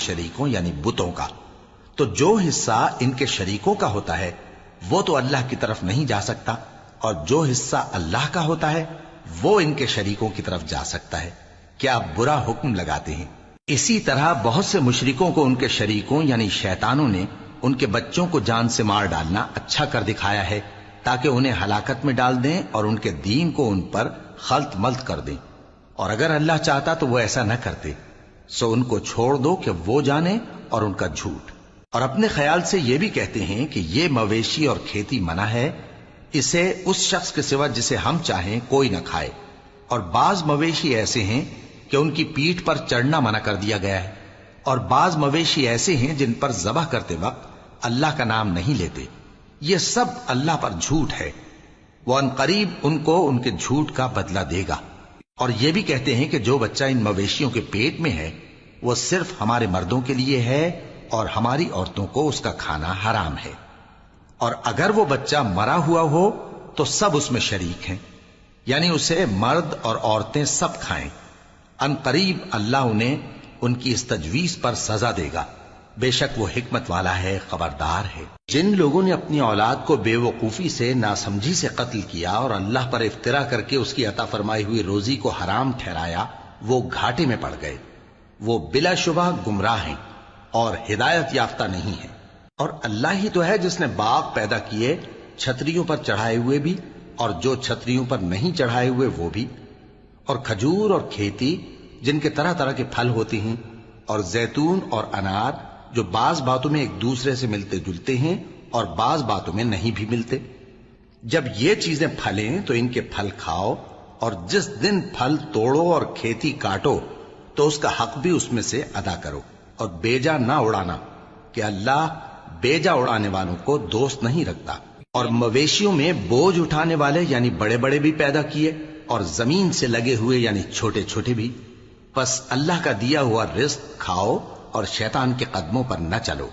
शरीकों यानी बुतों का। तो जो हिस्सा इनके शरीकों का होता है वो तो अल्लाह की तरफ नहीं जा सकता, और जो हिस्सा अल्लाह का होता है वो इनके शरीकों की तरफ जा सकता है। क्या आप बुरा हुक्म लगाते हैं? इसी तरह बहुत से मुशरिकों को उनके शरीकों यानी शैतानों ने उनके बच्चों को जान से मार डालना अच्छा कर दिखाया है, ताकि उन्हें हलाकत में डाल दें और उनके दीन को उन पर खल्त मल्त कर दें। और अगर अल्लाह चाहता तो वो ऐसा न करते। सो उनको छोड़ दो कि वो जाने और उनका झूठ। और अपने ख्याल से ये भी कहते हैं कि ये मवेशी और खेती मना है, इसे उस शख्स के सिवा जिसे हम चाहें कोई न खाए। और बाज मवेशी ऐसे हैं कि उनकी पीठ पर चढ़ना मना कर दिया गया है, और बाज मवेशी ऐसे हैं जिन पर ज़बह करते वक्त अल्लाह का नाम नहीं लेते। ये सब अल्लाह पर झूठ है। वो अनकरीब उनको उनके झूठ का बदला देगा। और ये भी कहते हैं कि जो बच्चा इन मवेशियों के पेट में है वो सिर्फ हमारे मर्दों के लिए है और हमारी औरतों को उसका खाना हराम है। और अगर वो बच्चा मरा हुआ हो तो सब उसमें शरीक हैं, यानी उसे मर्द और औरतें सब खाएं। अनकरीब अल्लाह उन्हें उनकी इस तजवीज पर सजा देगा। बेशक वो हिकमत वाला है, खबरदार है। जिन लोगों ने अपनी औलाद को बेवकूफी से, नासमझी से कत्ल किया और अल्लाह पर इफ्तिरा करके उसकी अता फरमाई हुई रोजी को हराम ठहराया, वो घाटे में पड़ गए। वो बिलाशुबह गुमराह हैं और हिदायत याफ्ता नहीं है। और अल्लाह ही तो है जिसने बाग पैदा किए, छतरियों पर चढ़ाए हुए भी और जो छतरियों पर नहीं चढ़ाए हुए वो भी, और खजूर और खेती जिनके तरह तरह के फल होते हैं, और जैतून और अनार जो बाज बातों में एक दूसरे से मिलते जुलते हैं और बाज बातों में नहीं भी मिलते। जब ये चीजें फलें तो इनके फल खाओ, और जिस दिन फल तोड़ो और खेती काटो तो उसका हक भी उसमें से अदा करो। और बेजा ना उड़ाना, कि अल्लाह बेजा उड़ाने वालों को दोस्त नहीं रखता। और मवेशियों में बोझ उठाने वाले यानी बड़े बड़े भी पैदा किए, और जमीन से लगे हुए यानी छोटे छोटे भी। बस अल्लाह का दिया हुआ रिज्क खाओ और शैतान के कदमों पर न चलो,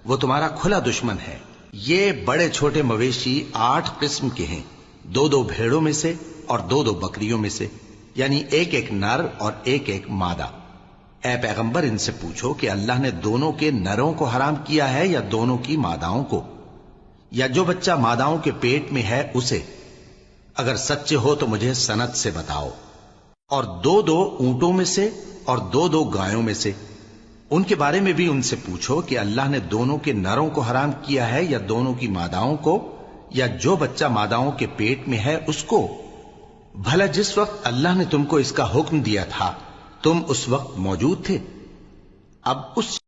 वो तुम्हारा खुला दुश्मन है। ये बड़े छोटे मवेशी 8 किस्म के हैं, 2-2 भेड़ों में से और 2-2 बकरियों में से, यानी एक एक नर और एक एक मादा। ए पैगंबर, इनसे पूछो कि अल्लाह ने दोनों के नरों को हराम किया है या दोनों की मादाओं को, या जो बच्चा मादाओं के पेट में है उसे। अगर सच्चे हो तो मुझे सनद से बताओ। और 2-2 ऊंटों में से और 2-2 गायों में से, उनके बारे में भी उनसे पूछो कि अल्लाह ने दोनों के नरों को हराम किया है या दोनों की मादाओं को, या जो बच्चा मादाओं के पेट में है उसको। भला जिस वक्त अल्लाह ने तुमको इसका हुक्म दिया था तुम उस वक्त मौजूद थे? अब उस